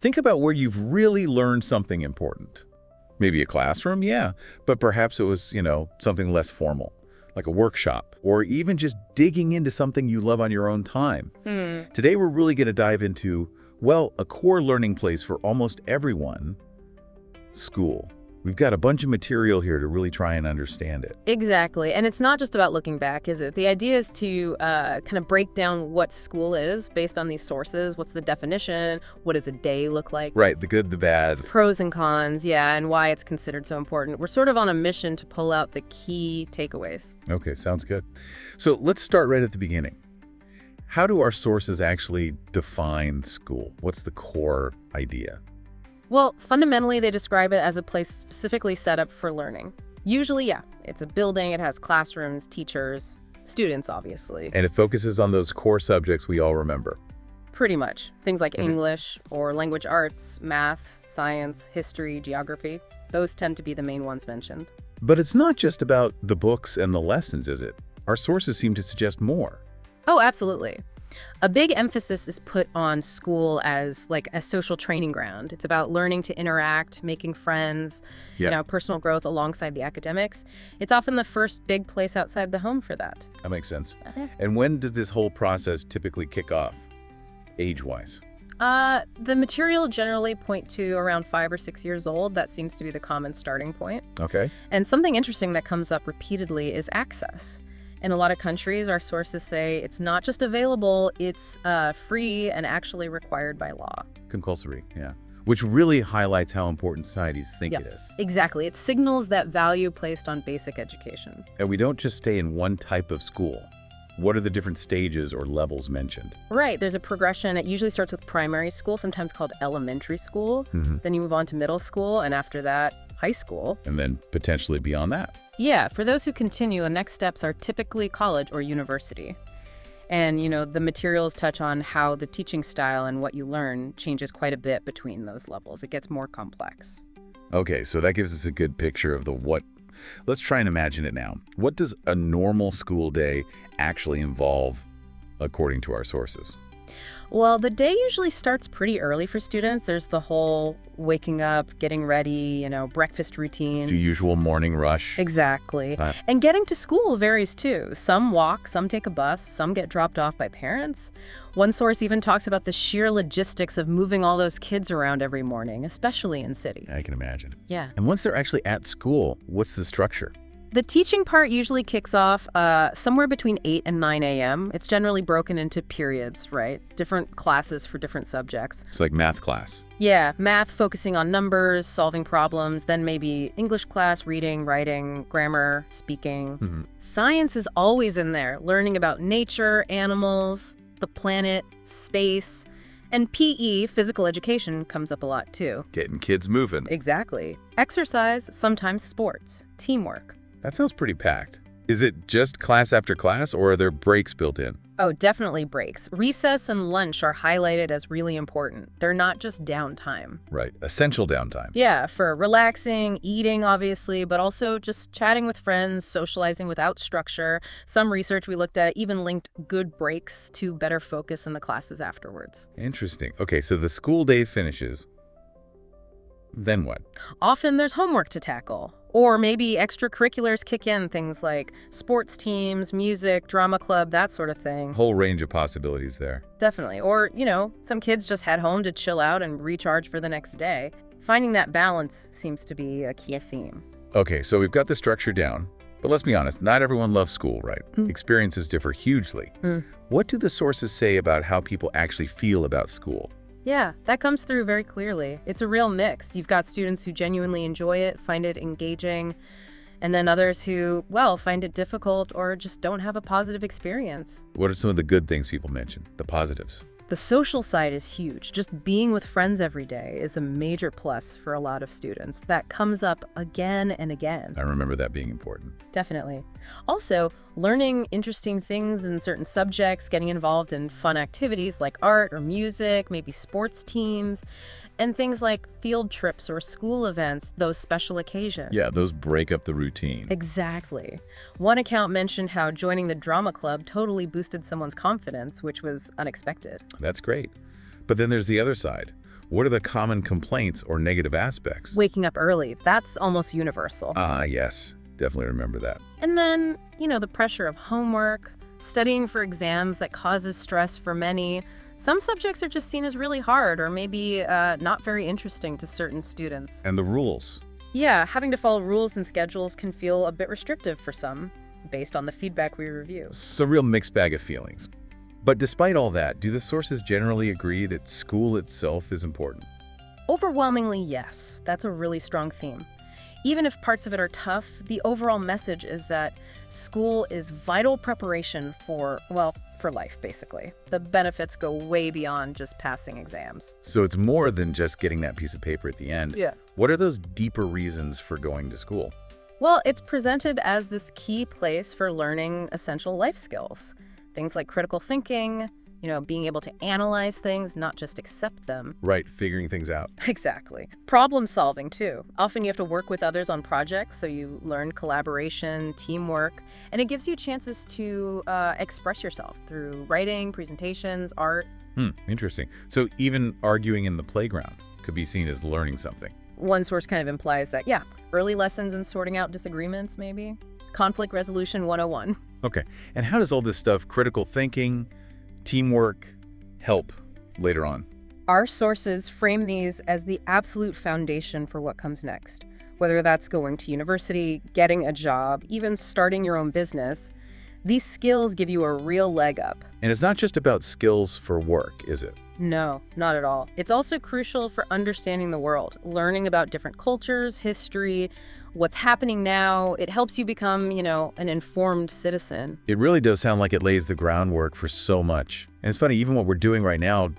Think about where you've really learned something important. Maybe a classroom, yeah, but perhaps it was, something less formal, like a workshop, or even just digging into something you love on your own time. Today, we're really going to dive into, well, a core learning place for almost everyone, school. We've got a bunch of material here to really try and understand it. Exactly. And it's not just about looking back, is it? The idea is to kind of break down what school is based on these sources. What's the definition? What does a day look like? Right, the good, the bad. Pros and cons, yeah, and why it's considered so important. We're sort of on a mission to pull out the key takeaways. Okay, sounds good. So let's start right at the beginning. How do our sources actually define school? What's the core idea? Well, fundamentally, they describe it as a place specifically set up for learning. Usually, yeah, it's a building, it has classrooms, teachers, students, obviously. And it focuses on those core subjects we all remember. Pretty much. Things like English or language arts, math, science, history, geography. Those tend to be the main ones mentioned. But it's not just about the books and the lessons, is it? Our sources seem to suggest more. Oh, absolutely. A big emphasis is put on school as like a social training ground. It's about learning to interact, making friends, personal growth alongside the academics. It's often the first big place outside the home for that. That makes sense. And when does this whole process typically kick off, age-wise? The material generally point to around 5 or 6 years old. That seems to be the common starting point. Okay. And something interesting that comes up repeatedly is access. In a lot of countries, our sources say it's not just available, it's free and actually required by law. Compulsory, yeah. Which really highlights how important societies think it is. Exactly. It signals that value placed on basic education. And we don't just stay in one type of school. What are the different stages or levels mentioned? Right. There's a progression. It usually starts with primary school, sometimes called elementary school. Then you move on to middle school, and after that, high school. And then potentially beyond that. Yeah, for those who continue, the next steps are typically college or university. And, the materials touch on how the teaching style and what you learn changes quite a bit between those levels. It gets more complex. Okay, so that gives us a good picture of the what. Let's try and imagine it now. What does a normal school day actually involve, according to our sources? Well, the day usually starts pretty early for students. There's the whole waking up, getting ready, breakfast routine. The usual morning rush. Exactly. And getting to school varies too. Some walk, some take a bus, some get dropped off by parents. One source even talks about the sheer logistics of moving all those kids around every morning, especially in cities. I can imagine. Yeah. And once they're actually at school, what's the structure? The teaching part usually kicks off somewhere between 8 and 9 a.m. It's generally broken into periods, right? Different classes for different subjects. It's like math class. Yeah, math focusing on numbers, solving problems, then maybe English class, reading, writing, grammar, speaking. Science is always in there, learning about nature, animals, the planet, space. And PE, physical education, comes up a lot too. Getting kids moving. Exactly. Exercise, sometimes sports, teamwork. That sounds pretty packed. Is it just class after class, or are there breaks built in? Oh, definitely breaks. Recess and lunch are highlighted as really important. They're not just downtime. Right, essential downtime. Yeah, for relaxing, eating, obviously, but also just chatting with friends, socializing without structure. Some research we looked at even linked good breaks to better focus in the classes afterwards. Interesting. Okay, so the school day finishes. Then what? Often there's homework to tackle. Or maybe extracurriculars kick in, things like sports teams, music, drama club, that sort of thing. Whole range of possibilities there. Definitely. Or, some kids just head home to chill out and recharge for the next day. Finding that balance seems to be a key theme. Okay, so we've got the structure down. But let's be honest, not everyone loves school, right? Experiences differ hugely. What do the sources say about how people actually feel about school? Yeah, that comes through very clearly. It's a real mix. You've got students who genuinely enjoy it, find it engaging, and then others who, find it difficult or just don't have a positive experience. What are some of the good things people mention, the positives? The social side is huge. Just being with friends every day is a major plus for a lot of students. That comes up again and again. I remember that being important. Definitely. Also, learning interesting things in certain subjects, getting involved in fun activities like art or music, maybe sports teams, and things like field trips or school events, those special occasions. Yeah, those break up the routine. Exactly. One account mentioned how joining the drama club totally boosted someone's confidence, which was unexpected. That's great. But then there's the other side. What are the common complaints or negative aspects? Waking up early, that's almost universal. Ah, yes. Definitely remember that. And then, the pressure of homework, studying for exams that causes stress for many. Some subjects are just seen as really hard or maybe not very interesting to certain students. And the rules. Yeah, having to follow rules and schedules can feel a bit restrictive for some, based on the feedback we review. It's a real mixed bag of feelings. But despite all that, do the sources generally agree that school itself is important? Overwhelmingly, yes. That's a really strong theme. Even if parts of it are tough, the overall message is that school is vital preparation for life, basically. The benefits go way beyond just passing exams. So it's more than just getting that piece of paper at the end. Yeah. What are those deeper reasons for going to school? Well, it's presented as this key place for learning essential life skills. Things like critical thinking, being able to analyze things, not just accept them. Right, figuring things out. Exactly. Problem solving, too. Often you have to work with others on projects, so you learn collaboration, teamwork, and it gives you chances to express yourself through writing, presentations, art. Interesting. So even arguing in the playground could be seen as learning something. One source kind of implies that, early lessons in sorting out disagreements, maybe. Conflict resolution 101. Okay, and how does all this stuff, critical thinking, teamwork, help later on? Our sources frame these as the absolute foundation for what comes next. Whether that's going to university, getting a job, even starting your own business, these skills give you a real leg up. And it's not just about skills for work, is it? No, not at all. It's also crucial for understanding the world, learning about different cultures, history, what's happening now. It helps you become, an informed citizen. It really does sound like it lays the groundwork for so much. And it's funny, even what we're doing right now,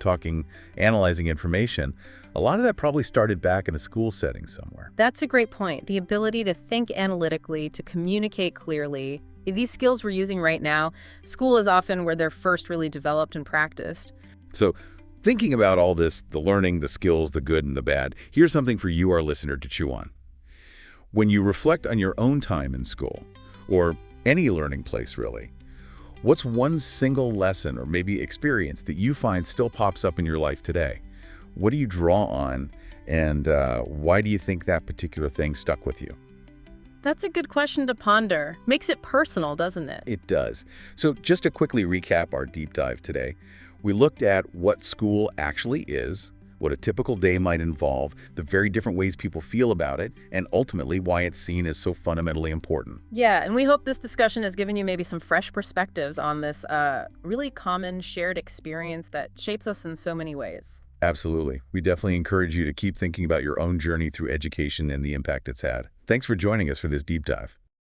analyzing information, a lot of that probably started back in a school setting somewhere. That's a great point. The ability to think analytically, to communicate clearly. These skills we're using right now, school is often where they're first really developed and practiced. So thinking about all this, the learning, the skills, the good and the bad, here's something for you, our listener, to chew on. When you reflect on your own time in school, or any learning place really, what's one single lesson or maybe experience that you find still pops up in your life today? What do you draw on, and why do you think that particular thing stuck with you? That's a good question to ponder. Makes it personal, doesn't it? It does. So just to quickly recap our deep dive today, we looked at what school actually is, what a typical day might involve, the very different ways people feel about it, and ultimately why it's seen as so fundamentally important. Yeah, and we hope this discussion has given you maybe some fresh perspectives on this really common shared experience that shapes us in so many ways. Absolutely. We definitely encourage you to keep thinking about your own journey through education and the impact it's had. Thanks for joining us for this deep dive.